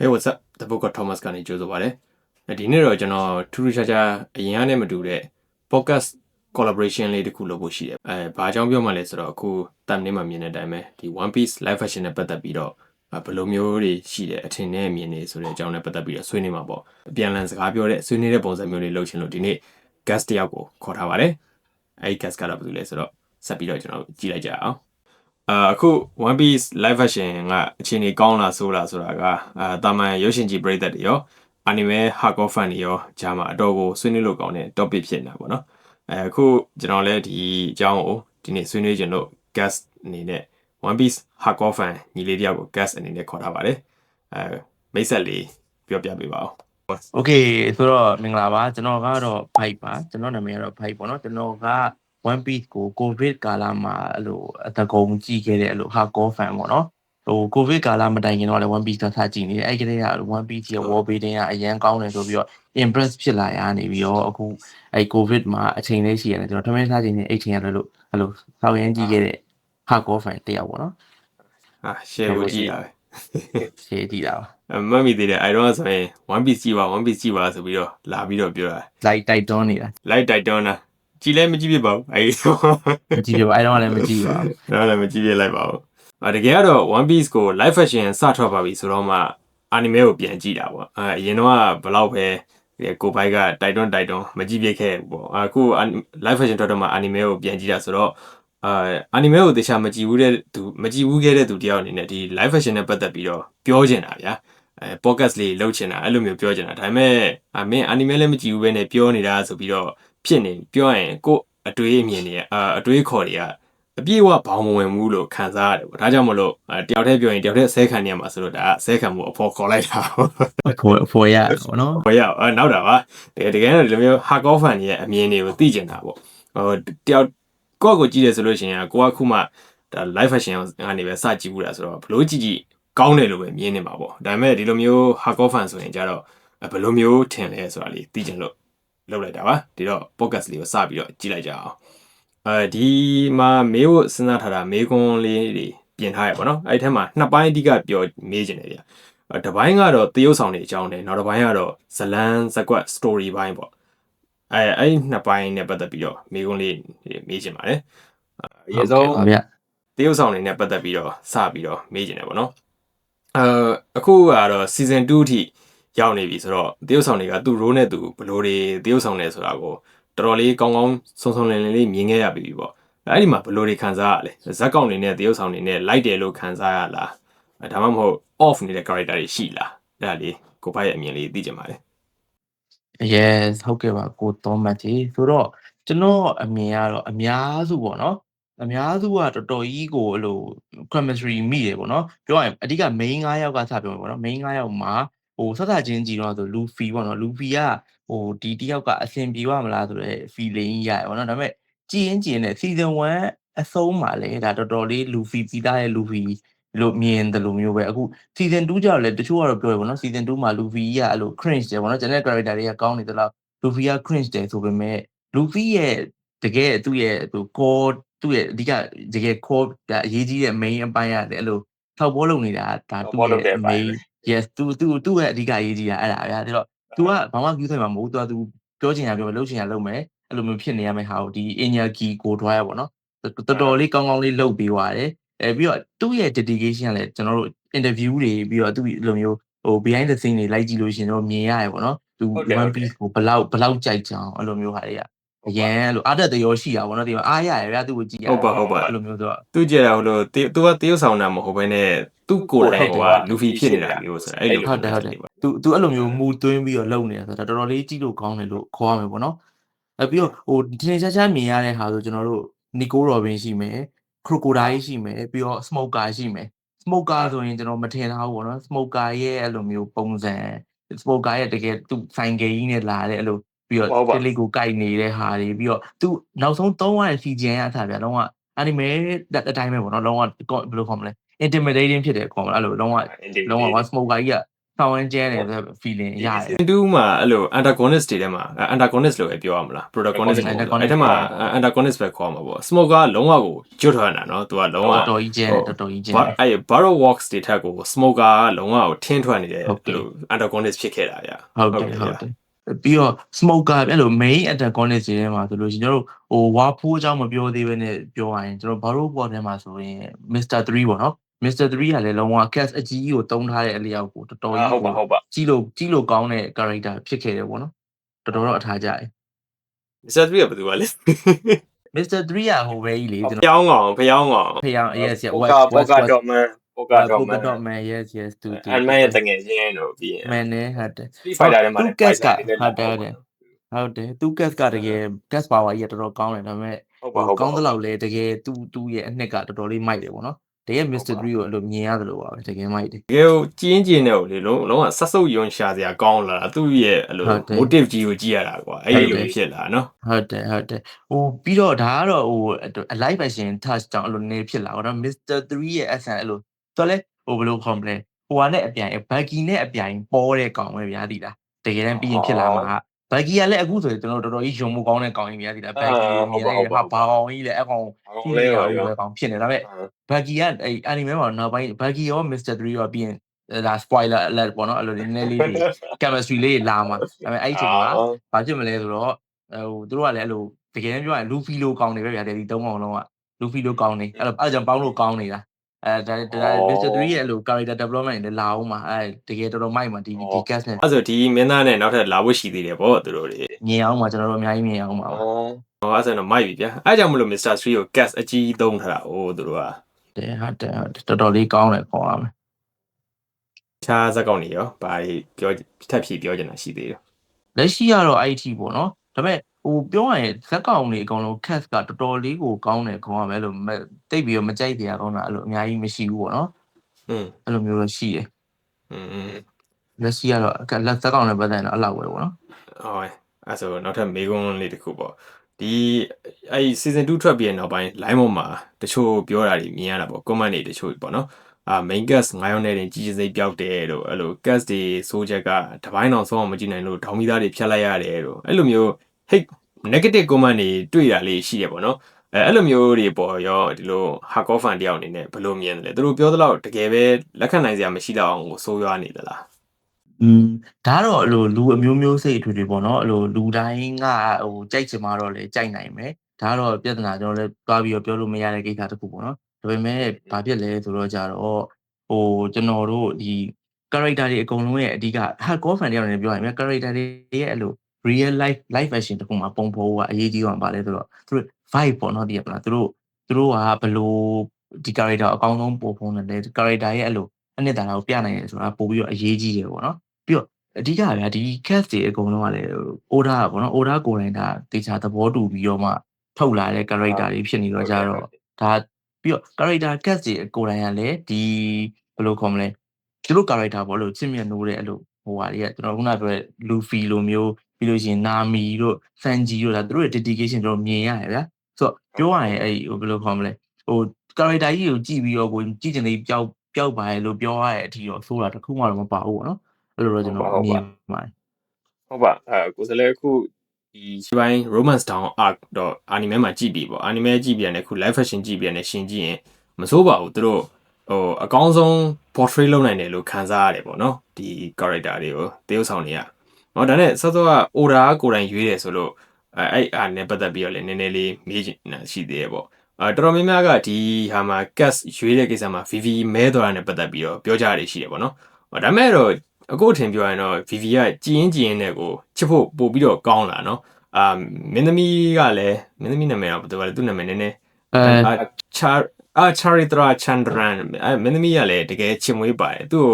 Hey what's up တပုတ်က Thomas ကနေကြိုးဆိုပါတယ်ဒီနေ့တော့ကျွန်တော်ထူးထူးခြားခြားအရင်ကနဲ့မတူတဲ့ podcast collaboration လေးတစ်ခုလုပ်ဖို့ရှိတယ်ဘာအကြောင်းပြောမှလဲဆိုတော့အခုတမ်နေမှာမြင်တဲ့အတိုင်းပဲဒီ One Piece live action နဲ့ပတ်သက်ပြီးတော့ဘယ်လိုမျိုးတွေရှိတယ်အထင်နဲ့အမြင်တွေဆိုတဲ့အကြောင်းနဲ့ပတ်သက်ပြီးတော့ဆွေးနွေးမှာပေါ့အပြန်အလှန်စကားပြောတဲ့ဆွေးနွေးတဲ့ပုံစံမျိုးလေးလုပ်ချင်လို့ဒီနေ့ guest တယောက်ကိုခေါ်ထားပါတယ်အဲဒီ guest ကတော့ဘယ်သူလဲဆိုတော့ဆက်ပြီးတော့ကျွန်တော်ကြည့်လိုက်ကြအောင်အခု One Piece live action ကအခြေအနေကောင်းလားဆိုလားဆိုတာကတာမန်ရုပ်ရှင်ကြီးပရိသတ်တွေရော anime hardcore fan တွေရောဂျာမှာအတော်ကိုဆွေးနွေးလို့ကောင်းတဲ့ topic ဖြစ်နေတာပေါ့နော်အခုကျွန်တော်လည်းဒီအကြောင်းကိုဒီနေ့ဆွေးနွေးခြင်းလို့ guest အနေနဲ့ One Piece hardcore fan ညီလေးတယောက်ကို guest အနေနဲ့ခေါ်ထားပါတယ်မိတ်ဆက်လေးပြောပြပေးပါဦး Okay ဆိုတော့မင်္ဂလာပါကျွန်တော်ကတော့ Fight ပါကျွန်တော်နာမည်ကတော့ Fight ပေါ့နော်ကျွန်တော်က One Piece ကို COVID ကာလမှာအဲ့လိုအတကုံကြည့်ခဲ့တဲ့အဲ့လို hardcore fan ပေါ့နော်ဟို COVID ကာလမတိုင်ခင်တော့လည်း One Piece ကစကြည့်နေတယ်အဲ့ကလေးက One Piece ရဲ့ wall building ကအရန်ကောင်းတယ်ဆိုပြီးတော့ impress ဖြစ်လာရနေပြီးတော့အခုအဲ့ COVID မှာအချိန်လေးရှိရတယ်ကျွန်တော်ထမင်းစားချိန်နဲ့အိတ်ချိန်ရတယ်လို့အဲ့လိုစောက်ရမ်းကြည့်ခဲ့တဲ့ hardcore fan တယောက်ပေါ့နော်share ကိုကြည့်တာပဲshare ကြည့်တာပါမမီသေးတယ်အဲ့တော့ဆိုရင် One Piece ကြည့်ပါ One Piece ကြည့်ပါဆိုပြီးတော့လာပြီးတော့ပြောတာ like တိုက်တွန်းနေတာ like တိုက်တွန်းတာကြည့်လဲမကြည့်ပြပါဘူးအဲ့တော့မကြည့်ပြပါအဲ့တော့လည်းမကြည့်ပါဘူးအဲ့တော့လည်းမကြည့်ပြလိုက်ပါဘူးတကယ်ကတော့ One Piece ကို live action စထွက်ပါပြီဆိုတော့မှ anime ကိုပြန်ကြည့်တာပေါ့အရင်တော့ဘယ်လောက်ပဲကိုပိုက်ကတိုက်တွန်းမကြည့်ပြခဲ့ဘူးပေါ့အခု live action ထွက်တော့မှ anime ကိုပြန်ကြည့်တာဆိုတော့anime ကိုတခြားမကြည့်ဘူးခဲ့တဲ့သူတယောက်အနေနဲ့ဒီ live action နဲ့ပတ်သက်ပြီးတော့ပြောချင်တာဗျာpodcast လေးလုပ်ချင်တာအဲ့လိုမျိုးပြောချင်တာဒါပေမဲ့မင်း anime လည်းမကြည့်ဘူးပဲနဲ့ပြောနေတာဆိုပြီးတော့ဖြစ်နေပြောရင်ကိုအတွေးအမြင်တွေအတွေးခေါ်တွေကအပြည့်အဝဘောင်မဝင်ဘူးလို့ခံစားရတယ်ပေါ့ဒါကြောင့်မလို့တယောက်တည်းပြောရင်တယောက်တည်းအစဲခံနေရမှာဆိုတော့ဒါအစဲခံမှုအဖော်ခေါ်လိုက်တာအဖော်ရပေါ့နော်ဖော်ရနောက်တာပါတကယ်တော့ဒီလိုမျိုး hardcore fan တွေရဲ့အမြင်တွေကိုသိကျင်တာပေါ့တယောက်ကိုကြည့်တယ်ဆိုလို့ရှိရင်ကိုကခုမှဒါ live action ကနေပဲစကြည့်ဘူးလားဆိုတော့ဘလို့ကြည့်ကောင်းတယ်လို့ပဲမြင်နေမှာပေါ့ဒါပေမဲ့ဒီလိုမျိုး hardcore fan ဆိုရင်ကြတော့ဘယ်လိုမျိုးထင်လဲဆိုတာလေးသိကျင်လို့လုပ်လိုက်တာပါဒီတော့ podcast လေးကိုစပြီးတော့ကြည့်လိုက်ကြအောင်ဒီမှာမေးဖို့စဉ်းစားထားတာမေးခွန်းလေးတွေပြင်ထားရပါတော့အဲ့ထဲမှာနှစ်ပိုင်းအဓိကပြောမေးချင်တယ်ဗျတစ်ပိုင်းကတော့သရုပ်ဆောင်တွေအကြောင်းနဲ့နောက်တစ်ပိုင်းကတော့ဇလန်းဇကွက် story ပိုင်းပေါ့အဲ့နှစ်ပိုင်းနဲ့ပတ်သက်ပြီးတော့မေးခွန်းလေးမေးချင်ပါတယ်အရင်ဆုံးသရုပ်ဆောင်တွေနဲ့ပတ်သက်ပြီးတော့စပြီးတော့မေးချင်တယ်ပေါ့နော်အခုကတော့ season 2 အထိရောက်နေပြီဆိုတော့သရုပ်ဆောင်တွေကသူ့ role နဲ့သူဘယ်လိုတွေသရုပ်ဆောင်နေဆိုတာကိုတော်တော်လေးကောင်းဆုံးလင်းလေးမြင်ခဲ့ရပြီပေါ့အဲ့ဒီမှာဘယ်လိုတွေခံစားရလဲဇက်ကောင်တွေနဲ့သရုပ်ဆောင်တွေနဲ့ လိုက်တယ်လို့ခံစားရလားဒါမှမဟုတ် off နေတဲ့ character တွေရှိလားအဲ့ဒါလေးကိုဖိုက်ရဲ့အမြင်လေးသိချင်ပါတယ် Yes ဟုတ်ကဲ့ပါကိုသောမတ်ကြီးဆိုတော့ကျွန်တော်အမြင်ကတော့အများစုပေါ့နော်အများစုကတော်တော်ကြီးကိုအဲ့လို chemistry မိတယ်ပေါ့နော်ပြောရရင်အဓိက main 9ယောက်ကစပြောမယ်ပေါ့နော် main 9ယောက်မှာဟိုဆက်ချင်းကြည့်တော့ဆို Luffy ပေါ့နော် Luffy ကဟိုဒီတယောက်ကအဆင်ပြေမလားဆိုတဲ့ feeling ကြီးရတယ်ပေါ့နော်ဒါပေမဲ့ကြည်ရင်နဲ့ season 1အဆုံးမှာလေဒါတော်တော်လေး Luffy ပြီးသားရဲ့ Luffy လို့မြင်တယ်လို့မျိုးပဲအခု season 2ကျတော့လေတချို့ကတော့ပြောရပါတော့ season 2မှာ Luffy ကအဲ့လို cringe တယ်ပေါ့နော်ကျန်တဲ့ character တွေကကောင်းနေသလား Luffy က cringe တယ်ဆိုပေမဲ့ Luffy ရဲ့တကယ်သူ့ရဲ့ဟို core သူ့ရဲ့အဓိကတကယ် core အရေးကြီးတဲ့ main အပိုင်းရတယ်အဲ့လိုထောက်ပေါ်လုပ်နေတာဒါသူ့ရဲ့ main yes သူ့ရဲ့အဓိကအရေးကြီးတာအဲ့ဒါဗျာဒါတော့ तू ကဘာမှ view ဆိုင်မှာမဟုတ် तू ပြောချင်တာပြောမယ်လုပ်ချင်တာလုပ်မယ်အဲ့လိုမျိုးဖြစ်နေရမယ့်ဟာကိုဒီ Inyaki ကို drive ရပါတော့တော်တော်လေးကောင်းကောင်းလေးလုပ်ပေးသွားတယ်ပြီးတော့သူ့ရဲ့ dedication ကလည်းကျွန်တော်တို့ interview တွေပြီးတော့သူ့လိုမျိုးဟို behind the scene တွေလိုက်ကြည့်လို့ရှင်တော့မြင်ရတယ်ပေါ့နော်သူ One Piece ကိုဘလောက်ကြိုက်ကြအောင်အဲ့လိုမျိုးဟာတွေကအရန်အဲ့လိုအားတက်တရောရှိတာပေါ့နော်ဒီမှာအားရရဗျာသူ့ကိုကြည့်ရဟုတ်ပါအဲ့လိုမျိုးဆိုတော့သူကြည့်ရဟိုလို तू ကတရုပ်ဆောင်တာမဟုတ်ဘဲနဲ့သူ့ကိုယ်တိုင်ကလူဖီဖြစ်နေတာမျိုးဆိုအဲ့လိုဟုတ်တယ်သူအဲ့လိုမျိုးမူသွင်းပြီးတော့လုပ်နေတာဆိုတော့တော်တော်လေးကြည့်လို့ကောင်းတယ်လို့ခေါ်ရမယ်ပေါ့နော်ပြီးတော့ဟိုဒီနေ့ချာမြင်ရတဲ့ဟာဆိုကျွန်တော်တို့ Nico Robin ရှိမယ် Crocodile ရှိမယ်ပြီးတော့ Smoker ရှိမယ် Smoker ဆိုရင်ကျွန်တော်မထင်ထားဘူးပေါ့နော် Smoker ရဲ့အဲ့လိုမျိုးပုံစံ Smoker ရဲ့တကယ်သူဆိုင်ကယ်ကြီးနဲ့လာတဲ့အဲ့လိုပြီးတော့တလေးကိုကိုက်နေတဲ့ဟာတွေပြီးတော့သူနောက်ဆုံးသုံးရတဲ့ CGN အထားဗျာလုံးဝ anime အတိုင်းပဲပေါ့နော်လုံးဝဘယ်လိုခေါ်မလဲ intimidating ဖြစ်တယ်ခေါ်မလားအဲ့လိုလုံးဝ one smoker ကြီးက ဆောင်းဝန်းကျဲတယ်ဆို feeling ရတယ် season 2မှာအဲ့လို antagonist တွေထဲမှာ antagonist လို့ပဲပြောရမလား protagonist အဲ့ထဲမှာ antagonist ပဲခေါ်မှာပေါ့ smoke ကလုံးဝကိုကျွတ်ထွက်နေတာနော်သူကလုံးဝ တော်တော်ကြီးကျဲတယ်တော်တော်ကြီးကျဲတယ် အဲ့ Barrow Walks တွေထက်ကို smoke ကလုံးဝကိုထင်းထွက်နေတဲ့အဲ့လို antagonist ဖြစ်ခဲ့တာဗျ ဟုတ်တယ်ပြီးတော့ smoker အဲ့လို main antagonist တွေထဲမှာဆိုလို့ရှိရင်ကျွန်တော်တို့ဟိုဝါဖိုးအကြောင်းမပြောသေးဘဲနဲ့ပြောရရင်ကျွန်တော် Barrow Walk ထဲမှာဆိုရင် Mr. 3ပေါ့နော် Mr. 3ကလည်းလုံးဝ cast အကြီးကိုတုံးထားတဲ့အလျောက်ကိုတော်တော်ကြီးဟုတ်ပါကြီးလို့ကောင်းတဲ့ character ဖြစ်ခဲ့တယ်ပေါ့နော်တော်တော်တော့အထားကြတယ် Mr. 3ကဘယ်သူပါလဲ Mr. 3ကဟိုပဲကြီးလေကျွန်တော် ဖျောင်းကောင် yes yes Polka dot man yes သူအန်မန်ရဲ့တငယ်ချင်းတို့ပြီးရင် man နဲ့ဟုတ်တယ် Street Fighter ထဲမှာ သူ cast ကဟုတ်တယ်သူ cast ကတကယ် cast power ကြီးကတော်တော်ကောင်းတယ်ဒါပေမဲ့ကောင်းသလောက်လဲတကယ်သူ့ရဲ့အနှစ်ကတော်တော်လေးမိုက်တယ်ပေါ့နော်တကယ် Mr. 3ကိုအဲ့လိုမြင်ရတယ်လို့ပါပဲတကယ်မိုက်တယ်တကယ်ကျင်းကျင်းနဲ့ကိုလေလုံးဝဆက်စုပ်ယွန်ရှာစရာကောင်းလာတာသူ့ရဲ့အဲ့လို motive ကြီးကိုကြည့်ရတာကွာအဲ့လိုဖြစ်လာနော်ဟုတ်တယ်ဟိုပြီးတော့ဒါကတော့ဟို live action touch ကြောင့်အဲ့လိုနေဖြစ်လာတော့ Mr. 3ရဲ့ essence အဲ့လိုတော်လဲဟိုဘယ်လိုခေါ်မလဲဟိုဟာနဲ့အပြိုင် Bucky နဲ့အပြိုင်ပေါ်တဲ့ကောင်ပဲဗျာဒီလားတကယ်တမ်းပြီးရင်ဖြစ်လာမှာBucky ကလည်းအခုဆိုရင်ကျွန်တော်တော်တော်ကြီးယုံမှုကောင်းတဲ့ကောင်ကြီးဗျာဒီလား Bucky မြင်လိုက်ဟာဘာကောင်ကြီးလဲအကောင်ကြီးလဲကောင်ဖြစ်နေဒါပေမဲ့ Bucky ကအဲ့ anime မှာနောက်ပိုင်း Bucky ရော Mr. 3ရောပြီးရင်ဒါ spoiler alert ပေါ့နော်အဲ့လိုနည်းနည်းလေး chemistry လေးလာမှာဒါပေမဲ့အဲ့ဒီချိန်မှာဘာဖြစ်မလဲဆိုတော့ဟိုသူတို့ကလည်းအဲ့လိုတကယ်တမ်းပြောရင် Luffy လိုကောင်းနေပဲဗျာဒီ၃ကောင်လုံးက Luffy လိုကောင်းနေအဲ့ကြောင့်ပေါင်းလို့ကောင်းနေတာဒါ Mr. 3ရဲ့အဲ့လို character development တွေလာအောင်မှာအဲ့တကယ်တော်တော်မိုက်မှာဒီ cast နဲ့အဲ့ဆိုဒီမင်းသားနဲ့နောက်ထပ်လာဖို့ရှိသေးတယ်ပေါ့သူတို့တွေမြင်အောင်မှာကျွန်တော်တို့အများကြီးမြင်အောင်ပါဟောအဲ့ဆိုတော့မိုက်ပြီဗျာအဲ့ကြောင့်မလို့ Mr. 3ကို cast အကြီးသုံးထားတာသူတို့ကတယ်တော်တော်လေးကောင်းတယ်ခေါ်ရမယ်ခြားဇက်ကောင်နေရောဘာပြောထပ်ဖြည့်ပြောချင်တာရှိသေးတယ်လက်ရှိကတော့ IT ပေါ့နော်ဒါပေမဲ့ဟိုပြောရရင်ဇက်ကောင်တွေအကောင်လုံး cast ကတော်တော်လေးကိုကောင်းတယ်ခေါ်ရမယ်လို့တိတ်ပြီးတော့မကြိုက်တရားကောင်းတာအဲ့လိုအများကြီးမရှိဘူးပေါ့နော်အဲ့လိုမျိုးတော့ရှိတယ်လက်ရှိကတော့လက်ဇက်ကောင်တွေပတ်သက်တော့အဲ့လောက်ပဲပေါ့နော်ဟုတ်အဲ့ဆိုနောက်ထပ်မေးခွန်းလေးတစ်ခုပေါ့ဒီအဲ့ season 2ထွက်ပြီးနောက်ပိုင်း line ပေါ်မှာတချို့ပြောတာတွေမြင်ရတာပေါ့ comment တွေတချို့ပေါ့နော်main cast 9ယောက်နဲ့တင်ကြီးစိတ်ပြောက်တယ်လို့အဲ့လို cast တွေဆိုချက်ကတပိုင်းအောင်ဆုံးအောင်မကြည့်နိုင်လို့ဒေါင်းမီသားတွေဖြတ်လိုက်ရတယ်လို့အဲ့လိုမျိုး hate negative comment တွေတွေ့ရလေးရှိတယ်ပေါ့နော်အဲ့လိုမျိုးတွေပေါ်ရောဒီလို hardcore fan တယောက်အနေနဲ့ဘယ်လိုမြင်လဲသူတို့ပြောသလောက်တကယ်ပဲလက်ခံနိုင်စရာမရှိတော့အောင်ကိုစိုးရွားနေသလားဒါတော့အဲ့လိုလူအမျိုးမျိုးစိတ်အထွေထွေပေါ့နော်အဲ့လိုလူတိုင်းကဟိုကြိုက်ချင်မှတော့လေကြိုက်နိုင်မယ်ဒါကတော့ပြဿနာကျွန်တော်လည်းတွားပြီးတော့ပြောလို့မရတဲ့ကိစ္စတစ်ခုပေါ့နော်ဒါပေမဲ့ဘာဖြစ်လဲဆိုတော့ကြတော့ဟိုကျွန်တော်တို့ဒီ character တွေအကုန်လုံးရဲ့အဓိက hardcore fan တယောက်အနေနဲ့ပြောရင် character တွေရဲ့အဲ့လို real life action တခုမှာပုံဖော်ကအရေးကြီးအောင်ပါလဲဆိုတော့သူတို့ vibe ပေါ့နော်ဒီကမလားသူတို့ကဘလို့ဒီ character အကောင်းဆုံးပုံဖော်နေတယ် character ရဲ့အဲ့လိုအနှစ်သာရကိုပြနိုင်တယ်ဆိုတာပို့ပြီးတော့အရေးကြီးတယ်ပေါ့နော်ပြီးတော့အဓိကဗျာဒီ cast တွေအကုန်လုံးကလည်း order ပေါ့နော် order ကိုယ်တိုင်ဒါတေချာသဘောတူပြီးတော့မှထုတ်လာတဲ့ character တွေဖြစ်နေတော့ကြတော့ဒါပြီးတော့ character cast တွေကိုယ်တိုင်ကလည်းဒီဘယ်လိုခေါ်မလဲသူတို့ character ပေါ့လို့ချစ်မြတ်နိုးတဲ့အဲ့လိုဟိုဟာတွေကကျွန်တော်ခုနပြောတဲ့ Luffy လိုမျိုးပြီးလို့ရှိရင် Nami တို့ Sanji တို့ဒါသူတို့ရဲ့ dedication ကျွန်တော်မြင်ရတယ်ဗျာဆိုတော့ပြောရရင်အဲ့ဟိုဘယ်လိုခေါ်မလဲဟို character ကြီးကိုကြည့်ပြီးတော့ကိုကြည့်ချင်သေးပျောက်ပါရဲ့လို့ပြောရတဲ့အထိတော့ဆိုတာတခုမှတော့မပါဘူးပေါ့နော်အဲ့လိုတော့ကျွန်တော်မြင်ပါတယ်ဟုတ်ပါကိုစလဲအခုဒီဒီပိုင်း romance down arc တော့ anime မှာကြည့်ပြီပေါ့ anime ကြည့်ပြန်တယ်ခု live action ကြည့်ပြန်တယ်ရှင်ကြည့်ရင်မစိုးပါဘူးသူတို့ဟိုအကောင်းဆုံး portray လုပ်နိုင်တယ်လို့ခံစားရတယ်ပေါ့နော်ဒီ character တွေကိုတရုပ်ဆောင်တွေကဟောဒါနဲ့စောစောက order ကိုယ်တိုင်ရွေးတယ်ဆိုလို့အဲ့အားနဲ့ပတ်သက်ပြီးတော့လည်းနည်းနည်းလေးမေးချင်တာရှိသေးတယ်ပေါ့တော်တော်များများကဒီဟာမှာ cast ရွေးတဲ့ကိစ္စမှာ VV မဲတော်တာနဲ့ပတ်သက်ပြီးတော့ပြောကြရရှိတယ်ပေါ့နော်ဒါမဲ့တော့အခုအထင်ပြောရင်တော့ VV ကကြည်ရင်နဲ့ကိုချစ်ဖို့ပို့ပြီးတော့ကောင်းလာနော်မင်းသမီးကလည်းမင်းသမီးနာမည်တော့ဘယ်လိုလဲသူ့နာမည်နည်းနည်းCharitra Chandran မင်းသမီးကလည်းတကယ်ချစ်မွေးပါတယ်သူ့ကို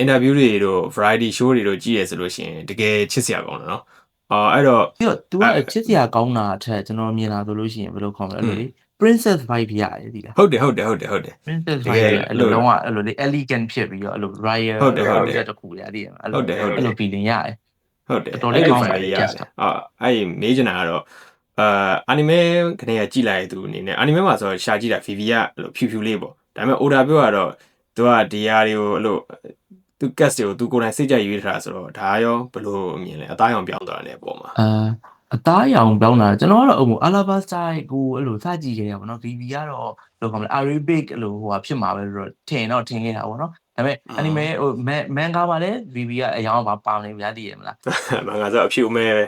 interview တွေတို့ variety show တွေတို့ကြည့်ရဆိုလို့ရှိရင်တကယ်ချစ်စရာကောင်းတယ်နော်အဲ့တော့ပြီးတော့ तू ကချစ်စရာကောင်းတာအထက်ကျွန်တော်မြင်လာဆိုလို့ရှိရင်ဘယ်လိုခေါ်မလဲအဲ့လိုလေ princess vibe ရတယ်ဒီလားဟုတ်တယ် princess vibe အဲ့လိုလုံးဝအဲ့လိုလေ elegant ဖြစ်ပြီးတော့အဲ့လို royal ဟုတ်တယ်တခုရသေးတယ်အဲ့လို feeling ရတယ်ဟုတ်တယ်တော်တော်လေးကောင်းပါတယ်အဲ့မေးချင်တာကတော့anime ကနေကြည့်လိုက်သူအနေနဲ့ anime မှာဆိုရှာကြည့်တာ VV ကအဲ့လိုဖြူဖြူလေးပေါ့ဒါပေမဲ့ order ပြောကတော့သူကဒီဟာတွေကိုအဲ့လို သူ cast တွေကိုသူကိုယ်တိုင်စိတ်ကြိုက်ရွေးထားတာဆိုတော့ဒါရောဘယ်လိုအမြင်လဲအသားရောင်ပြောင်းသွားတယ်ပေါ့မှာအသားရောင်ပြောင်းတာကျွန်တော်ကတော့အလာဘတ်စတိုင်းကိုအဲ့လိုစကြည့်ခဲ့ရပါတော့ VV ကတော့ဘယ်လိုခေါ်မလဲ Arabic အဲ့လိုဟိုဟာဖြစ်မှာပဲလို့ထင်ခဲ့တာပေါ့နော်ဒါပေမဲ့ anime ဟိုမန်ဂါမှာလည်း VV ကအရောင်ပါနေဗျာတည်ရမလားမန်ဂါဆိုအဖြူမဲပဲ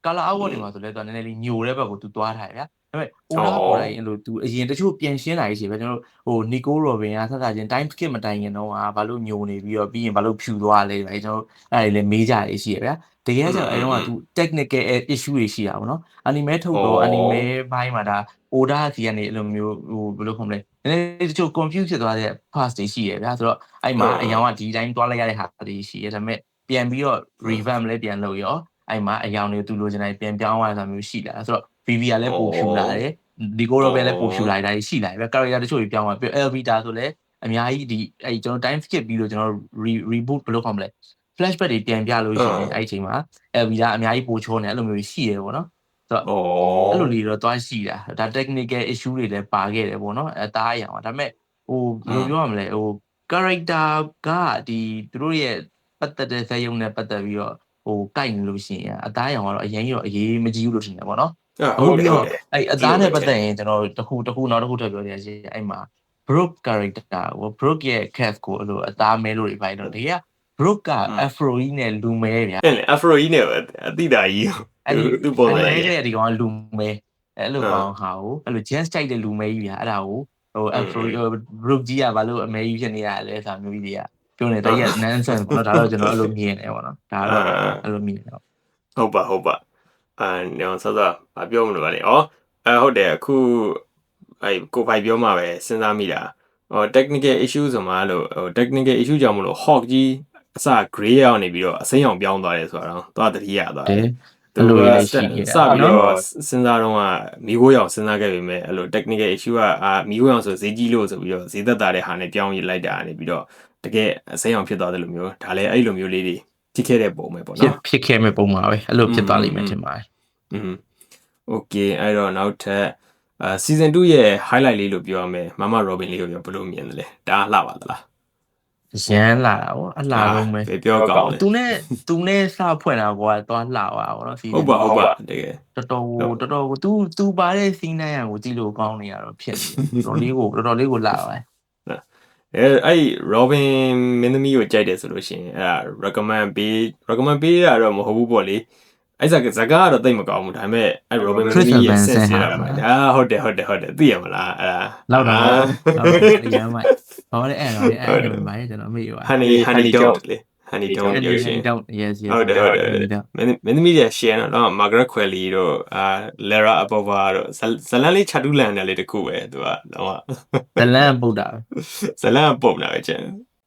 color award တွေမှာဆိုလဲသူကနည်းနည်းလေးညိုတဲ့ဘက်ကိုသူသွားထားတယ်ဗျာဒါပေမဲ့ Oda ပေါ်တိုင်းအဲ့လိုသူအရင်တချို့ပြန်ရှင်းတာကြီးရှိပဲကျွန်တော်ဟို Nico Robin ကဆက်ချင်း time skip မတိုင်ခင်တော့ဘာလို့ညိုနေပြီးတော့ပြီးရင်ဘာလို့ဖြူသွားလဲဗျာကျွန်တော်အဲ့ဒါလည်းမေးကြရရှိရဗျာတကယ်ကျတော့အဲ့တော့သူ technical issue တွေရှိတာပေါ့နော် anime ထုတ်တော့ anime ဘိုင်းမှာဒါ Oda စီကနေအဲ့လိုမျိုးဟိုဘယ်လိုခေါ်မလဲနည်းနည်းတချို့ confuse ဖြစ်သွားတဲ့ pass တွေရှိရဗျာဆိုတော့အဲ့မှာအရောင်ကဒီတိုင်းသွားလိုက်ရတဲ့ဟာတွေရှိရဒါပေမဲ့ပြန်ပြီးတော့ revamp လည်းပြန်လုပ်ရောအဲ့မှာအယောင်တွေသူလိုချင်တိုင်းပြန်ပြောင်းသွားတာမျိုးရှိလာဆိုတော့ VV ကလည်းပို့ဖြူလာတယ်ဒီကိုရောပဲလည်းပို့ဖြူလာတာရှိလာပြီ character တချို့ကြီးပြောင်းသွားပြီး Elvita ဆိုလည်းအများကြီးဒီအဲ့ကျွန်တော် time skip ပြီးတော့ကျွန်တော် reboot ဘယ်လိုခေါ်မလဲ flashback တွေပြန်ပြလို့ရှိရင်အဲ့အချိန်မှာ Elvita အများကြီးပို့ချောနေအဲ့လိုမျိုးရှိရပေါ့နော်ဆိုတော့အဲ့လိုလေးတော့တွားရှိတာဒါ technical issue တွေလည်းပါခဲ့တယ်ပေါ့နော်အသားအရောင်ဒါပေမဲ့ဟိုဘယ်လိုပြောရမလဲဟို character ကဒီသူတို့ရဲ့ပတ်သက်တဲ့ဇာတ်ရုံနဲ့ပတ်သက်ပြီးတော့ဟိုကိုက်နေလို့ရှိရင်အသားရောင်ကတော့အရင်ကြီးတော့အရေးမကြီးဘူးလို့ထင်တယ်ပေါ့နော်ဟုတ်ပြီးတော့အဲ့အသားနဲ့ပတ်သက်ရင်ကျွန်တော်တခုနောက်တစ်ခုထပ်ပြောရစီအဲ့မှာ Brook character ဟို Brook ရဲ့ cast ကိုအဲ့လိုအသားမဲလို့တွေပိုင်းတော့တကယ်က Brook က Afro ကြီးနဲ့လူမဲဗျာအဲ့လေ Afro ကြီးနဲ့အတိတာကြီးသူပုံစံအဲ့ဒီကောင်ကလူမဲအဲ့လိုကောင်ဟာကိုအဲ့လို Jens ကြိုက်တဲ့လူမဲကြီးဗျာအဲ့ဒါကိုဟို Afro Brook ကြီးကဘာလို့အမဲကြီးဖြစ်နေရလဲဆိုတာမျိုးကြီးတွေကပြောနေတော့ရ nonsense ပေါ့နော်ဒါတော့ကျွန်တော်အဲ့လိုမြင်နေပေါ့နော်ဒါတော့အဲ့လိုမြင်နေတော့ဟုတ်ပါညောင်ဆောဘာပြောမလို့ပါလဲဟုတ်တယ်အခုအဲ့ကိုဖိုင်ပြောမှာပဲစဉ်းစားမိတာtechnical issue ဆိုမှလို့technical issue ကြောင့်မလို့ hawk ကြီးအစ gray ရောက်နေပြီးတော့အစိမ်းအောင်ပြောင်းသွားတယ်ဆိုတော့သွားတတိယသွားတယ်အဲ့လိုလေးရှိခဲ့စပြီးတော့စဉ်းစားတော့ကမီးခိုးရောင်စဉ်းစားခဲ့ပေမဲ့အဲ့လို technical issue ကမီးခိုးရောင်ဆိုဈေးကြီးလို့ဆိုပြီးတော့ဈေးသက်သာတဲ့ဟာနဲ့ပြောင်းရလိုက်တာနေပြီးတော့တကယ်အစိမ်းအောင်ဖြစ်သွားတယ်လို့မျိုးဒါလည်းအဲ့လိုမျိုးလေးတွေဖြစ်ခဲ့တဲ့ပုံပဲပေါ့နော်ဖြစ်ခဲ့မဲ့ပုံပါပဲအဲ့လိုဖြစ်သွားလိမ့်မယ်ထင်ပါတယ်okay အဲ့တော့နောက်ထပ်season 2ရဲ့ highlight လေးလို့ပြောရမယ်မမ Robin လေးကိုပြောဘယ်လိုမြင်တယ်လဲဒါလှပါသလားရမ်းလာတာဗောအလှလုံးပဲပြောကောင်းတယ်သူနဲ့စဖွင့်တာကွာသွားလှသွားဗောနော် season ဟုတ်ပါတကယ်တော်တော်ကိုသူပါတဲ့ scene တိုင်းကိုကြည့်လို့ကောင်းနေရတော့ဖြစ်နေတော်တော်လေးကိုလှပါအဲ့ Robin မင်းသမီးကိုကြိုက်တယ်ဆိုလို့ရှိရင်အဲ့ဒါ recommend ပေးတာတော့မဟုတ်ဘူးပေါ့လေအဲ့ဇာကာကတော့တိတ်မကောင်းဘူးဒါပေမဲ့အဲ့ Robin မင်းသမီးရဲ့ sense ရတာမှာဟုတ်တယ်သိရမလားအဲ့ဒါလောက်တာရမ်းမိုက်ဟောလေအဲ့တော့မိုင်းကျွန်တော်မေ့ပါ honey don't လေhoney don't ပြောရှင် yes ဟုတ်တယ်မင်းသမီးရဲ့ share တော့ Margaret Qualley တို့Lara Abova တို့ဇလန်လေးချတူလန်တယ်လေတခုပဲသူကတော့ဇလန်ပုတ်တာဇလန်ပုံတာပဲကျန်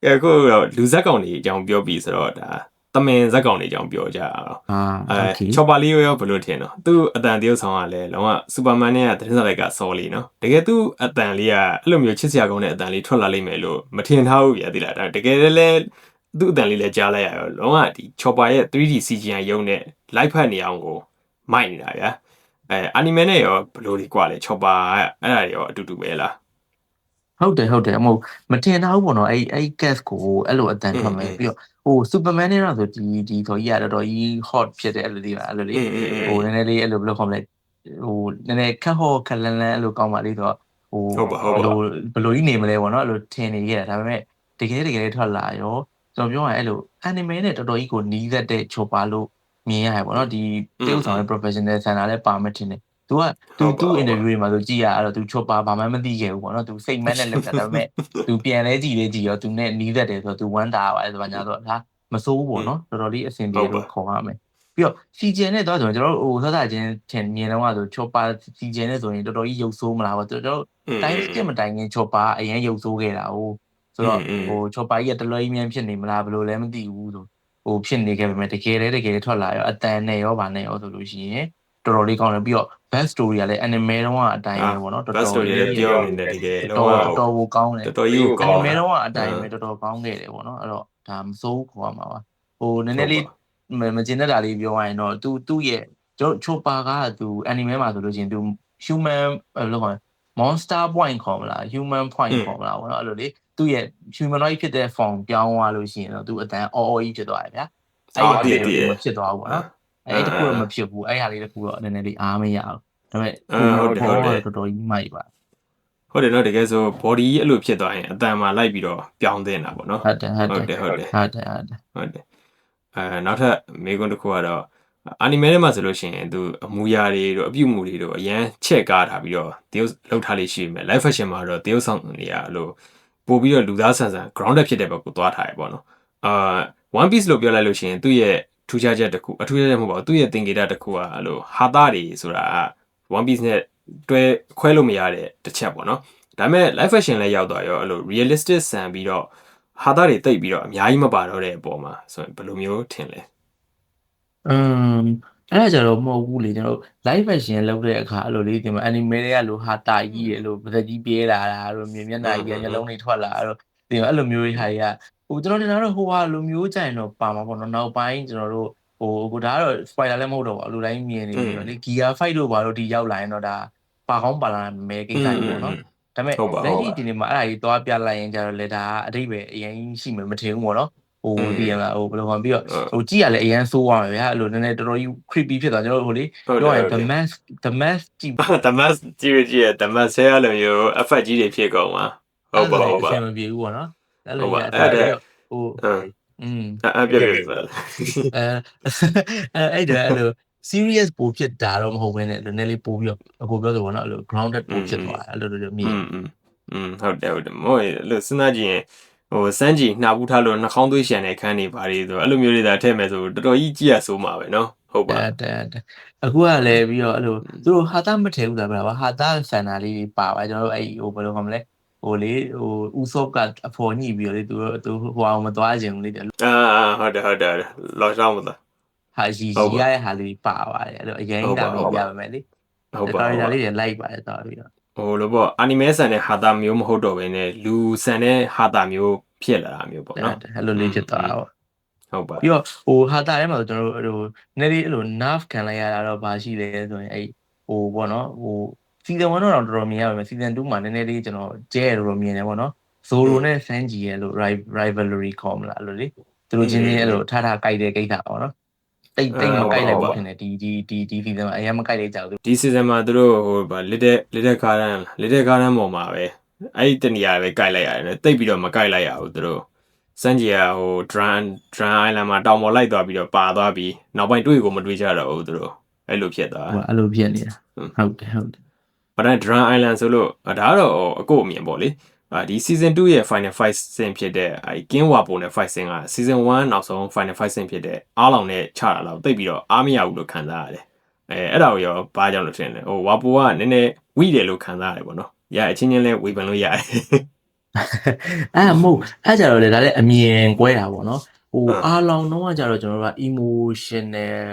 အခုတော့လူဇက်ကောင်တွေအကြောင်းပြောပြီးဆိုတော့ဒါတမင်ဇက်ကောင်တွေအကြောင်းပြောကြအောင်ချော်ပါလေးရောဘယ်လိုထင်တော့သူအတန်တရုပ်ဆောင်ကလည်းလုံးဝစူပါမန်နဲ့သတင်းစာလိုက်ကစော်လီနော်တကယ်သူအတန်လေးကအဲ့လိုမျိုးချစ်စရာကောင်းတဲ့အတန်လေးထွက်လာလိမ့်မယ်လို့မထင်ထားဘူးပြသိလားဒါတကယ်လည်းသူ့အတန်လေးလည်းကြားလိုက်ရတော့လုံးဝဒီချော်ပါရဲ့ 3D CGI ရုံနဲ့ live ဖတ်နေအောင်ကိုမိုက်နေတာဗျာanime နဲ့ရောဘယ်လိုလေးกว่าလဲချော်ပါအဲ့ဒါရောအတူတူပဲလားဟုတ်တယ်အမို့မထင်ထားဘူးပေါ့နော်အဲ့ cast ကိုအဲ့လိုအတန်ထွက်မယ်ပြီးတော့ဟို Superman နဲ့တော့ဆိုဒီဆိုကြီးကတော်တော်ကြီး hot ဖြစ်တဲ့အဲ့လိုလေးပါအဲ့လိုလေးဟိုနည်းနည်းလေးအဲ့လိုဘယ်လိုခေါ်မလဲဟိုနည်းနည်းခက်ဟောခက်လန်းလန်းအဲ့လိုကောင်းပါလိမ့်ဆိုတော့ဟိုဘယ်လိုကြီးနေမလဲပေါ့နော်အဲ့လိုထင်နေခဲ့တာဒါပေမဲ့တကယ်လေးထွက်လာရောကျွန်တော်ပြောရရင်အဲ့လို anime နဲ့တော်တော်ကြီးကိုနီးသက်တဲ့ချိုပါလို့မြင်ရတယ်ပေါ့နော်ဒီတရုပ်ဆောင်ရဲ့ professional center လည်းပါမှထင်တယ်သူ interview တွေမှာဆိုကြည့်ရအဲ့တော့ तू ချောပါဘာမှမသိခဲ့ဘူးပေါ့နော် तू စိတ်မက်နဲ့လုပ်တာဒါပေမဲ့ तू ပြန်လဲကြည့်ရော तू နဲ့နီးသက်တယ်ဆိုတော့ तू ဝမ်းတာပါတယ်ဆိုတော့ညာဆိုတော့ဒါမစိုးဘူးပေါ့နော်တော်တော်လေးအဆင်ပြေလို့ခေါ်ရမယ်ပြီးတော့ CGN နဲ့တော့ကျွန်တော်တို့ဟိုဆက်တာချင်းထင်မြင်တော့ဆိုချောပါ CGN နဲ့ဆိုရင်တော်တော်ကြီးရုပ်ဆိုးမလားပေါ့ကျွန်တော်တို့တိုင်းစကမတိုင်ခင်ချောပါအရင်ရုပ်ဆိုးခဲ့တာဟုတ်ဆိုတော့ဟိုချောပါကြီးကတလွဲကြီးမြန်ဖြစ်နေမလားဘယ်လိုလဲမသိဘူးဆိုဟိုဖြစ်နေခဲ့ပေမဲ့တကယ်လေးထွက်လာရောအတန်နဲ့ရောဗာနဲ့ရောဆိုလို့ရှိရင်တော်တော်လေးကောင်းတယ်ပြီးတော့ best story ကလည်း anime တုန်းကအတိုင်းပဲပေါ့နော်တော်တော် story လည်းပြောနေတယ်တကယ်တော်ကိုကောင်းတယ်တော်တော်ကြီးကိုကောင်း anime တုန်းကအတိုင်းပဲတော်တော်ကောင်းခဲ့တယ်ပေါ့နော်အဲ့တော့ဒါမစိုးခေါ်ရမှာပါဟိုနည်းနည်းလေးမကျင်တတ်တာလေးပြောရရင်တော့သူ့ရဲ့ကျွန်တော်ချိုပါကသူ anime မှာဆိုလို့ချင်းသူ human ဘယ်လိုခေါ်လဲ monster point ခေါ်မလား human point ခေါ်မလားပေါ့နော်အဲ့လိုလေ သူ့ရဲ့ humanoid ဖြစ်တဲ့ form ပြောင်းသွားလို့ရှိရင်တော့သူအတန်အော်ကြီးဖြစ်သွားတယ်ဗျာအဲ့ဒီမဖြစ်သွားဘူးပေါ့နော်အဲ့တခုတော့မဖြစ်ဘူးအဲ့ဟာလေးတခုတော့နည်းနည်းလေးအားမရဘူးဒါပေမဲ့တော်တော်ကြီးမိုက်ပါဟုတ်တယ်နော်တကယ်ဆို body ကြီးအဲ့လိုဖြစ်သွားရင်အတန်မှာလိုက်ပြီးတော့ပြောင်းတင်တာပေါ့နော်ဟုတ်တယ်နောက်ထပ်မေးခွန်းတစ်ခုကတော့anime ထဲမှာဆိုလို့ရှိရင်သူအမူအရာတွေတို့အပြုအမူတွေတို့အရန်ချက်ကားထားပြီးတော့တရုပ်လောက်ထားလေးရှိမယ် live fashion မှာတော့တရုပ်ဆောင်နေရလို့ပို့ပြီးတော့လူသားဆန်ဆန် grounded ဖြစ်တဲ့ဘက်ကိုသွားထားရပေါ့နော်one piece လို့ပြောလိုက်လို့ရှိရင်သူ့ရဲ့ထူးခြားချက်တစ်ခုအထူးခြားချက်မဟုတ်ပါဘူးသူ့ရဲ့သင်္ကေတတစ်ခုကအဲ့လိုဟာတာတွေဆိုတာ one piece နဲ့တွဲခွဲလို့မရတဲ့တစ်ချက်ပေါ့နော်ဒါပေမဲ့ live fashion လည်းရောက်သွားရောအဲ့လို realistic ဆန်ပြီးတော့ဟာတာတွေတိတ်ပြီးတော့အများကြီးမပါတော့တဲ့အပေါ်မှာဆိုရင်ဘယ်လိုမျိုးထင်လဲအဲ့ဒါကြတော့မဟုတ်ဘူးလေကျွန်တော် live version လုပ်တဲ့အခါအဲ့လိုလေးဒီမှာ anime တွေကလိုဟာတာကြီးရလို့ပသက်ကြီးပြဲလာတာတို့မျက်နှာကြီးမျက်လုံးတွေထွက်လာတို့ဒီမှာအဲ့လိုမျိုးတွေဟာကြီးဟိုကျွန်တော်တင်တာတော့ဟိုဟာလိုမျိုးကြိုင်တော့ပါမှာပေါ့နော်နောက်ပိုင်းကျွန်တော်တို့ဟိုဒါကတော့ spoiler လည်းမဟုတ်တော့ဘူးအလိုတိုင်းမြင်နေပြီလေ Gear Fight တို့ဘာလို့ဒီရောက်လာရင်တော့ဒါပါကောင်းပါလာမယ်ကိစ္စကြီးပေါ့နော်ဒါပေမဲ့လက်ရှိဒီနေ့မှာအဲ့ဒါကြီးသွားပြလိုက်ရင်ကြတော့လေဒါအတိတ်ပဲအရင်ရှိမှမထင်ဘူးပေါ့နော်ဟိုဒီရမှာဟိုဘယ်လိုမှပြီးတော့ဟိုကြည့်ရလဲအရန်ဆိုးသွားမယ်ဗျာအဲ့လိုနည်းနည်းတော်တော်ကြီး creepy ဖြစ်သွားကျွန်တော်တို့ဟိုလေပြောရင် the mask ကြည့် the mask ကြည့် the mask ဆဲရလို့မျိုး effect ကြီးတွေဖြစ်ကုန်မှာဟုတ်ပါအဆင်မပြေဘူးပေါ့နော်အဲ့လိုရအဲ့ဒါဟိုပြပြဆိုအဲ့ဒါအဲ့လို serious ပိုဖြစ်တာတော့မဟုတ်ဘဲနဲ့နည်းနည်းလေးပိုပြီးတော့အခုပြောဆိုပေါ့နော်အဲ့လို grounded ပိုဖြစ်သွားအဲ့လိုလိုမြင်ဟုတ်တယ်မို့အဲ့လိုစဉ်းစားကြည့်ရင်ဟိုစမ်းကြည့်နှာပူးထားလို့နှာခေါင်းသွေးရှန်တဲ့ခန်းတွေဘာတွေဆိုအဲ့လိုမျိုးတွေသာထည့်မယ်ဆိုတော်တော်ကြီးကြည့်ရဆိုးမှာပဲနော်ဟုတ်ပါအခုကလည်းပြီးတော့အဲ့လိုသူတို့ဟာတာမထည့်ဘူးလားဗျာဟာတာဆန်တာလေးတွေပါပါကျွန်တော်တို့အဲ့ဟိုဘယ်လိုခေါ်မလဲဟိုလေဟိုဦးစောကအဖော်ညှိပြီးတော့လေသူဟိုအောင်မသွားခြင်းလေဟုတ်တယ်လော်ရှောင်းမသားဟာကြီးရတဲ့ဟာလေးပါပါတယ်အဲ့လိုအရင်ကပြပြပါမယ်လေဟုတ်ပါဒါလေးတွေလိုက်ပါတယ်တော့ပြီးတော့ဟိုလိုပေါ့ anime ဆန်တဲ့ဟာတာမျိုးမဟုတ်တော့ဘဲနဲ့လူဆန်တဲ့ဟာတာမျိုးဖြစ်လာတာမျိုးပေါ့နော်အဲ့လိုလေးဖြစ်သွားတာပေါ့ဟုတ်ပါပြီးတော့ဟိုဟာတာထဲမှာကျွန်တော်တို့ဟိုနည်းနည်းအဲ့လို nerve ခံလိုက်ရတာတော့ဘာရှိလဲဆိုရင်အဲ့ဟိုပေါ့နော်ဟို season 1တော့တော်တော်မြင်ရပါမယ် season 2မှာနည်းနည်းလေးကျွန်တော်ကျဲရတော့မြင်တယ်ပေါ့နော် Zoro နဲ့ Sanji ရဲ့လို့ rivalry ခေါ်မလားအဲ့လိုလေသူတို့ချင်းချင်းအဲ့လိုထားကြိုက်တဲ့ကိစ္စပေါ့နော်တိတ်မကြိုက်လိုက်ဘူးခင်ဗျဒီ season မှာအရင်မကြိုက်လိုက်ကြဘူးဒီ season မှာသူတို့ဟိုဗာ little garden ပေါ်မှာပဲအဲ့ဒီတနေရာပဲကြိုက်လိုက်ရတယ်တိတ်ပြီးတော့မကြိုက်လိုက်ရဘူးသူတို့စန်ဂျီယာဟို dran island မှာတောင်ပေါ်လိုက်သွားပြီးတော့ပါသွားပြီးနောက်ပိုင်းတွေ့ကိုမတွေ့ကြတော့ဘူးသူတို့အဲ့လိုဖြစ်သွားအဲ့လိုဖြစ်နေတာဟုတ်တယ်ဘာလဲ dran island ဆိုလို့ဒါကတော့အကိုအမြင်ပေါ့လေဒီ season 2ရဲ့ final fight scene ဖြစ်တဲ့ကင်းဝါပုံနဲ့ fight scene က season 1နောက်ဆုံး final fight scene ဖြစ်တဲ့အားလောင်နဲ့ချတာတော့တိတ်ပြီးတော့အားမရဘူးလို့ခံစားရတယ်အဲ့ဒါကိုရောဘာကြောင့်လို့ထင်လဲဟိုဝါပိုကနည်းနည်းဝိတယ်လို့ခံစားရတယ်ပေါ့နော်အချင်းချင်းလဲဝေဖန်လို့ရတယ်အဲ့မဟုတ်အဲ့ကြတော့လေဒါလည်းအမြင်ကွဲတာပေါ့နော်ဟိုအားလောင်တော့ကြတော့ကျွန်တော်တို့က emotional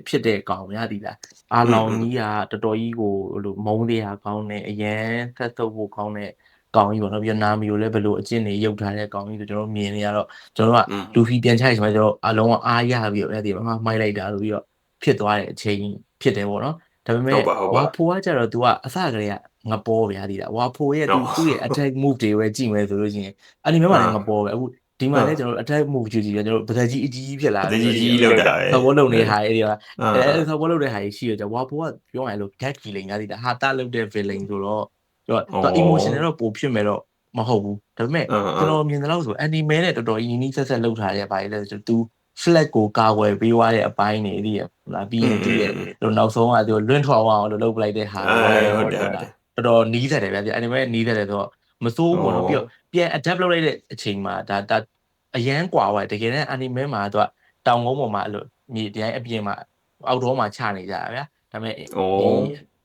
ဖြစ်တဲ့ကောင်ရသည်လားအားလောင်ကြီးကတော်တော်ကြီးကိုလို့မုန်းတရားကောင်းတယ်အရန်သက်သုတ်ဖို့ကောင်းတဲ့ကောင်းကြီးပေါ့နော်ပြီးတော့နာမီကိုလည်းဘယ်လိုအကျင့်တွေရုပ်ထားတဲ့ကောင်းကြီးဆိုကျွန်တော်မြင်နေရတော့ကျွန်တော်ကလူဖီပြန်ချိုက်ဆိုမှကျွန်တော်အလုံးကအားရပြီးတော့အဲ့ဒီမှာမိုက်လိုက်တာလို့ပြီးတော့ဖြစ်သွားတဲ့အချိန်ဖြစ်တယ်ပေါ့နော်ဒါပေမဲ့ဝါဖိုကကြတော့ तू ကအစကတည်းကငပေါ်ဗျာဒီလားဝါဖိုရဲ့သူ့ရဲ့ attack move တွေပဲကြည့်မယ်ဆိုလို့ရှိရင်anime မှာလည်းငပေါ်ပဲအခုဒီမှာလည်းကျွန်တော် attack move ကြည့်ကျွန်တော်ပသက်ကြီးအကြီးဖြစ်လာပသက်ကြီးလောက်တာပဲသဘောလုံးနေတဲ့ဟာအဲ့ဒီကသဘောလုံးတဲ့ဟာကြီးရှိရကြဝါဖိုကပြောရင်လို့ gag feeling ကဒီလားဟာတာလုပ်တဲ့ feeling ဆိုတော့သူ emotion တော့ပိုဖြစ်မယ်တော့မဟုတ်ဘူးဒါပေမဲ့ကျွန်တော်မြင်တယ်လို့ဆို anime နဲ့တော်တော်ရင်းနှီးဆက်လုပ်ထားတဲ့ဘာလဲဆိုသူ flag ကိုကာဝယ်ပေးသွားတဲ့အပိုင်းနေဒီလားပြီးရင်ဒီရဲ့နောက်ဆုံးကသူလွင့်ထွက်အောင်လို့လုပ်ပလိုက်တဲ့ဟာဟုတ်တယ်တော်တော်နီးစက်တယ်ဗျာ anime နီးစက်တယ်ဆိုတော့မစိုးဘူးတော့ပြီးတော့ပြန် adapt လုပ်လိုက်တဲ့အချိန်မှာဒါအရန်กว่าတကယ်တမ်း anime မှာသူကတောင်ကုန်းပေါ်မှာအဲ့လိုမြေတိုင်းအပြင်မှာအောက်တော်မှာချနေကြတာဗျာဒါပေမဲ့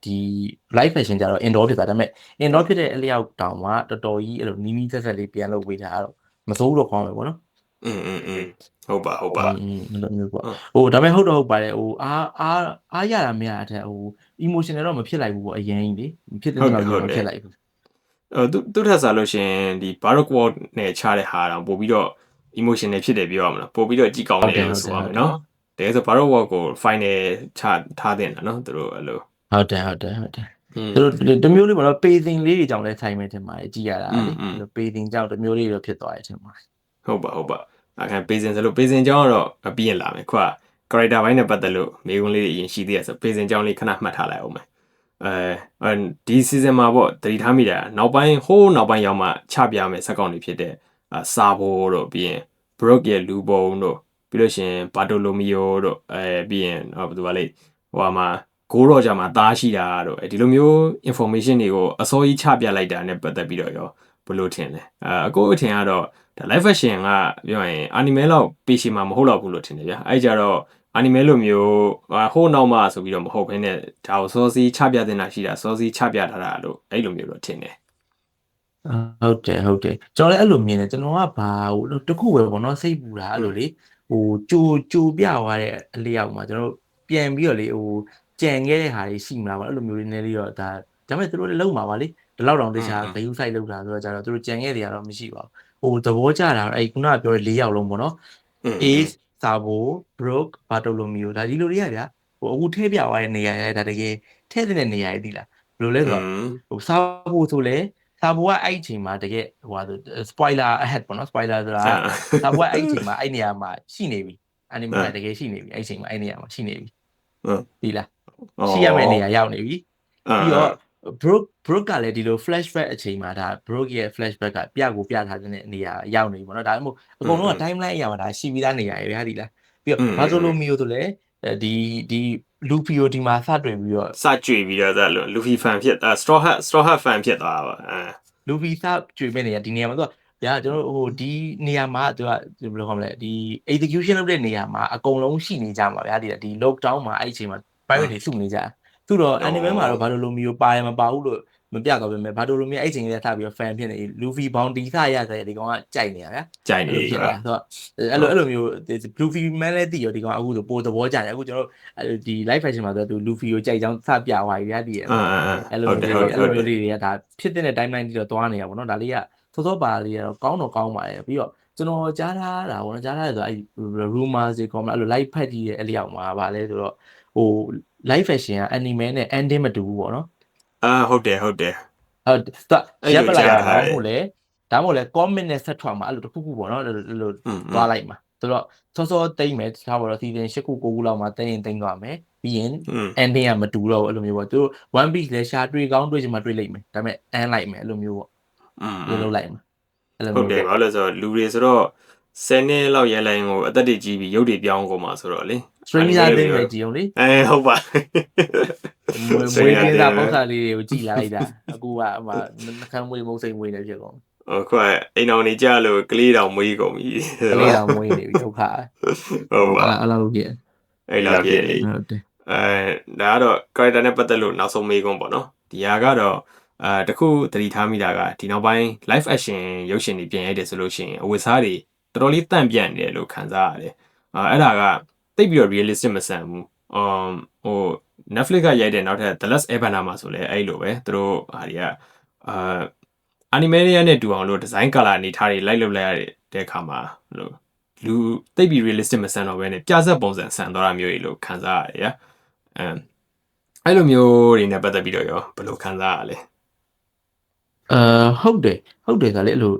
ဒီ live fashion ကြတော့ indoor ဖြစ်တာဒါပေမဲ့ indoor ဖြစ်တဲ့အလျောက်တောင်မှာတော်တော်ကြီးအဲ့လိုနီးစက်လေးပြန်လုပ်ပေးတာတော့မစိုးဘူးတော့ခေါင်းပဲပေါ့နော်ဟုတ်ပါအဲ့လိုမျိုးပေါ့ဟိုဒါပေမဲ့ဟုတ်ပါတယ်ဟိုအားရတာမရတဲ့အထက်ဟို emotional တော့မဖြစ်လိုက်ဘူးပေါ့အရင်ကြီးလေဖြစ်တဲ့လောက်မျိုးမဖြစ်လိုက်ဘူးသူထပ်စားလို့ရှင်ဒီ Baroque World နဲ့ချတဲ့ဟာတော့ပို့ပြီးတော့ emotional ဖြစ်တယ်ပြောရမလားပို့ပြီးတော့ကြည်ကောင်းတယ်လို့ဆိုရမယ်နော်တကယ်ဆို Baroque World ကို final ချထားတဲ့နော်သူတို့အဲ့လိုဟုတ်တယ် သူတို့တမျိုးလေးပေါ့နော် pacing လေးတွေကြောင့်လည်းဆိုင်မယ်ထင်ပါတယ်ကြည့်ရတာလေအဲ့လို pacing ကြောင့်တမျိုးလေးတော့ဖြစ်သွားတယ်ထင်ပါတယ်ဟုတ်ပါအခါ pacing ဆိုလို့ pacing ကြောင်းတော့ပြီးရင်လာမယ်ခုက character ဘိုင်းနဲ့ပတ်သက်လို့မေးခွန်းလေးတွေအရင်ရှိသေးရဆို pacing ကြောင်းလေးခဏမှတ်ထားလိုက်အောင်မယ်ဒီ season မှာပေါ့တတိထားမိတာနောက်ပိုင်းရောက်မှချပြမယ်စက်ကောင်တွေဖြစ်တဲ့စာဘိုးတို့ပြီးရင် Brook ရဲ့လူပုံတို့ပြီးလို့ရှင် Bartolomeo တို့ပြီးရင်ဘယ်သူပါလဲဟိုမှာကိုရောကြမှာသားရှိတာတို့ဒီလိုမျိုး information တွေကိုအစောကြီးချပြလိုက်တာနဲ့ပတ်သက်ပြီးတော့ရောဘယ်လိုထင်လဲအကိုအထင်ကတော့ဒါ live action ကပြောရင် anime လောက်ပေရှီမှာမဟုတ်တော့ဘူးလို့ထင်တယ်ဗျာအဲ့ကြတော့ anime လိုမျိုးဟိုးနောက်မှဆိုပြီးတော့မဟုတ်ဘဲနဲ့ဒါကိုစောစီးချပြတင်တာရှိတာစောစီးချပြထားတာလို့အဲ့လိုမျိုးတော့ထင်တယ်ဟုတ်တယ်ကျွန်တော်လည်းအဲ့လိုမြင်တယ်ကျွန်တော်ကဘာတခုပဲပေါ့နော်စိတ်ပူတာအဲ့လိုလေဟိုကြိုပြသွားတဲ့အလျောက်မှာကျွန်တော်ပြန်ပြီးတော့လေဟိုကြံခဲ့တဲ့ဟာတွေရှိမလားပေါ့အဲ့လိုမျိုးလေးနည်းလေးတော့ဒါပေမဲ့သူတို့လည်းလုံမှာပါလေဒီလောက်တောင်တခြား view site လောက်တာဆိုတော့ကျတော့သူတို့ကြံခဲ့တယ်ကတော့မရှိပါဘူးဟိုသဘောကျတာအဲ့ခုနကပြောတဲ့၄ယောက်လုံးပေါ့နော် Ace Sabo Brook Bartolomeo ဒါဒီလိုတွေကဗျာဟိုအခုထဲပြသွားတဲ့နေရာရဲဒါတကယ်ထဲတဲ့နေရာရဲသိလားဘယ်လိုလဲဆိုတော့ဟို Sabo ဆိုလဲစာဘိုကအဲ့အချိန်မှာတကယ်ဟိုဟာ spoiler ahead ပေါ့နော် spoiler ဆိုတာစာဘိုကအဲ့အချိန်မှာအဲ့နေရာမှာရှိနေပြီ anime ကတကယ်ရှိနေပြီအဲ့အချိန်မှာအဲ့နေရာမှာရှိနေပြီဒီလားရှိရမယ့်နေရာရောက်နေပြီပြီးတော့ Brook ကလည်းဒီလို flashback အချိန်မှာဒါ Brook ရဲ့ flashback ကပြထားတဲ့နေရာရောက်နေပြီပေါ့နော်ဒါမှမဟုတ်အကုန်လုံးက timeline အရာမှာဒါရှိပြီးသားနေရာရယ်ဗျာဒီလားပြီးတော့ Bartolomeo ဆိုလည်းဒီ Luffy ကိုဒီမှာစတွေ့ပြီးတော့စကြွေပြီးတော့ဒါလို့ Luffy fan ဖြစ်straw hat fan ဖြစ်သွားတာပါLuffy စကြွေမဲ့နေရာဒီနေရာမှာသူကဗျာကျွန်တော်ဟိုဒီနေရာမှာသူကဘယ်လိုခေါ်မလဲဒီ execution လုပ်တဲ့နေရာမှာအကုန်လုံးရှိနေကြမှာဗျာဒီ lockdown မှာအဲ့အချိန်မှာ pirate တွေစုနေကြသူတော့ anime မှာတော့ဘာလို့လိုမျိုးပါရမပါဘူးလို့မပြတော့ပဲမဲ့ဘာလို့လိုမျိုးအဲ့အချိန်ကလေးထပြီးတော့ fan ဖြစ်နေ Luffy bounty စရတဲ့ဒီကောင်ကကြိုက်နေတာဗျာကြိုက်နေပြီဆိုတော့အဲ့လိုမျိုး Luffy man လည်းသိရောဒီကောင်အခုဆိုပိုသဘောကျတယ်အခုကျွန်တော်ဒီ live fashion မှာဆိုသူ Luffy ကိုကြိုက်ကြောင်းစပြသွားပြီဗျာဒီအဲ့လိုမျိုးလေးတွေကဒါဖြစ်တဲ့ timeline တွေတော့သွားနေတာပေါ့နော်ဒါလေးကစောပါလေးကတော့ကောင်းပါတယ်ပြီးတော့ကျွန်တော်ကြားထားတာပေါ့နော်ကြားထားတယ်ဆိုအဲ့ rumors တွေကောမလားအဲ့လို live ဖက်ကြီးရဲ့အဲ့လျောက်မှာဗာလဲဆိုတော့ဟို live fashion က anime နဲ့ ending မတူဘူးပေါ့နော်ဟုတ်တယ်သူရပ်ပလိုက်တာဒါမှမဟုတ်လဲ comment နဲ့ဆက်ထွက်မှာအဲ့လိုတစ်ခုခုပေါ့နော်အဲ့လိုသွားလိုက်မှာဆိုတော့စောတိမ့်မယ်ထားပါတော့ season 8ခု9ခုလောက်မှာတိမ့်သွားမယ်ပြီးရင် ending ကမတူတော့ဘူးအဲ့လိုမျိုးပေါ့သူ One Piece လဲရှာတွေ့ကောင်းတွေ့ချင်မှတွေ့လိမ့်မယ်ဒါပေမဲ့ end လိုက်မယ်အဲ့လိုမျိုးပေါ့လုပ်လိုက်မှာအဲ့လိုဟုတ်တယ်ဘာလို့လဲဆိုတော့လူတွေဆိုတော့10နှစ်လောက်ရဲလိုင်းကိုအသက်တွေကြီးပြီးရုပ်တွေပြောင်းကုန်မှာဆိုတော့လေ Stranger Things ပဲကြည့်အောင်လေဟုတ်ပါမွေးကင်းသားပုံစံလေးတွေကိုကြည်လာလိုက်တာအခုကဟိုနှခမ်းမွေးမုတ်စိတ်မွေးနေဖြစ်ကုန်ခုကအိမ်တော်နေကြလို့ကလေးတော်မွေးကုန်ပြီကလေးတော်မွေးနေပြီဒုက္ခဟုတ်ပါအဲ့လိုပြည့်အဲ့လိုပြည့်ဟုတ်တယ်ဒါကတော့ character နဲ့ပတ်သက်လို့နောက်ဆုံးမေးခွန်းပေါ့နော်ဒီဟာကတော့တခုသတိထားမိတာကဒီနောက်ပိုင်း live action ရုပ်ရှင်တွေပြင်ရိုက်တယ်ဆိုလို့ရှိရင်အဝတ်စားတွေတော်တော်လေးတန့်ပြန့်နေတယ်လို့ခံစားရတယ်အဲ့ဒါကတိတ်ပြီးတော့ realistic မဆန်ဘူးဟို Netflix ကရိုက်တဲ့နောက်ထပ် The Last Airbender မှာဆိုလဲအဲ့လိုပဲသူတို့ဟာတွေကanime တွေနဲ့တူအောင်လို့ design color အနေထားတွေလိုက်လုပ်လိုက်ရတဲ့အခါမှာလို့လူတိတ်ပြီး realistic မဆန်တော့ဘဲနဲ့ပြဆက်ပုံစံဆန်သွားတာမျိုးတွေလို့ခံစားရတယ်ညာအဲ့လိုမျိုးတွေနဲ့ပတ်သက်ပြီးတော့ရောဘယ်လိုခံစားရလဲဟုတ်တယ်ဆိုလေအဲ့လို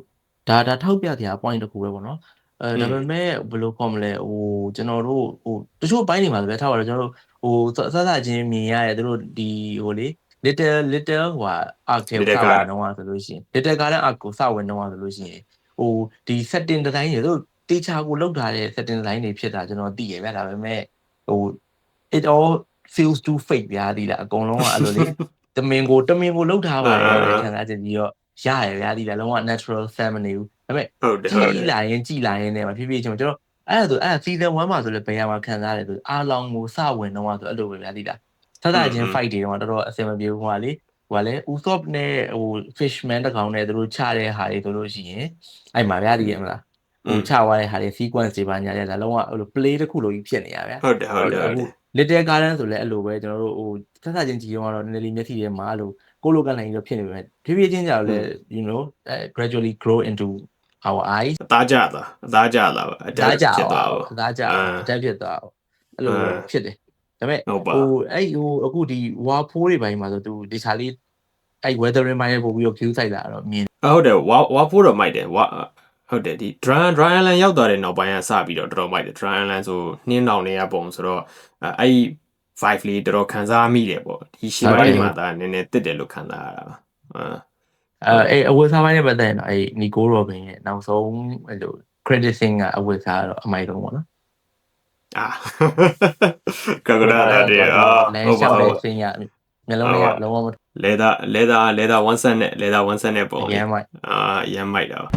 ဒါထောက်ပြစရာ point တစ်ခုပဲပေါ့နော်ဒါပေမဲ့ဘယ်လိုခေါ်မလဲဟိုကျွန်တော်တို့ဟိုတချို့ပိုင်းတွေမှာလည်းထားပါတော့ကျွန်တော်တို့ဟိုစချင်းမြင်ရတယ်သူတို့ဒီဟိုလေ little ဟို arc ကိုစဝင်တော့ဆိုလို့ရှိရင် little garden arc ကိုစဝင်တော့ဆိုလို့ရှိရင်ဟိုဒီ setting design တွေသူတို့တေချာကိုလောက်ထားတဲ့ setting design တွေဖြစ်တာကျွန်တော်သိရဗျာဒါပေမဲ့ဟို it all feels too fake ဗျာဒီလားအကုန်လုံးကအဲ့လိုလေတမင်ကိုလောက်ထားပါတယ်ခံစားချက်ကြီးတော့ရရဗျာဒီလားလုံးဝ natural fan မနေဘူးဒါပေမဲ့ကြည်လာရင်နဲ့မှာဖြည်းဖြည်းချင်းကျွန်တော်အဲ့ဒါ season 1 မှာဆိုလည်းဘယ်ရမှာခံစားရတယ်ဆိုအားလောင်ကိုစဝင်တော့ဆိုအဲ့လိုပဲဗျာဒီလားချင်း fight တွေတော့တော်တော်အဆင်မပြေဘူးဟိုကလေUsopp နဲ့ဟို Fishman တကောင်နဲ့သူတို့ချတဲ့ဟာတွေဆိုလို့ရှိရင်အဲ့မှာဗျာဒီရမလားဟိုချသွားတဲ့ဟာတွေ sequence တွေပါညာတဲ့ဒါလုံးဝအဲ့လို play တစ်ခုလိုကြီးဖြစ်နေရဗျာဟုတ်တယ် Little Garden ဆိုလည်းအဲ့လိုပဲကျွန်တော်တို့ဟိုချင်းကြည့်တော့နည်းနည်းမျက်စိထဲမှာအဲ့လိုကိုလိုကန်နိုင်တော့ဖြစ်နေပဲဖြည်းဖြည်းချင်းကြတော့လေ you know gradually grow into our eyes အသားကျလာပါအသားကျဖြစ်သွားဖြစ်သွားအဲ့လိုဖြစ်တယ် ဒါပေမဲ့ ဟုတ်ပါ အခုဒီဝါဖိုးတွေပိုင်းမှာဆိုသူဒီချာလေးအဲ့ weathering ပိုင်းပို့ပြီးတော့ view ဆိုင်တာတော့မြင် ဟုတ်တယ်ဝါဖိုးတော့မိုက်တယ်ဟုတ်တယ်ဒီ dry island ရောက်သွားတဲ့နောက်ပိုင်းကစပြီးတော့တော်တော်မိုက်တယ် dry island ဆိုနှင်းတောင်တွေကပုံဆိုတော့အဲ့ 5 လေးတော်တော်ခံစားမိတယ်ပေါ့ဒီရှေ့ပိုင်းမှာဒါနည်းနည်းတက်တယ်လို့ခံစားရတာပါအဝတ်စားပိုင်းနဲ့ပတ်သက်ရင်တော့အဲ့နီကိုရောဘင်ရဲ့နောက်ဆုံးအဲ့လို credit scene ကအဝတ်စားတော့အမိုက်ဆုံးပေါ့နော်ကကရာတဲ့လမ်းလျှောက်တဲ့ scene ကမျက်လုံးလေးကလုံးဝမ leather one set နဲ့ leather one set နဲ့ပုံရမ်းမိုက်ရမ်းမိုက်တာပါ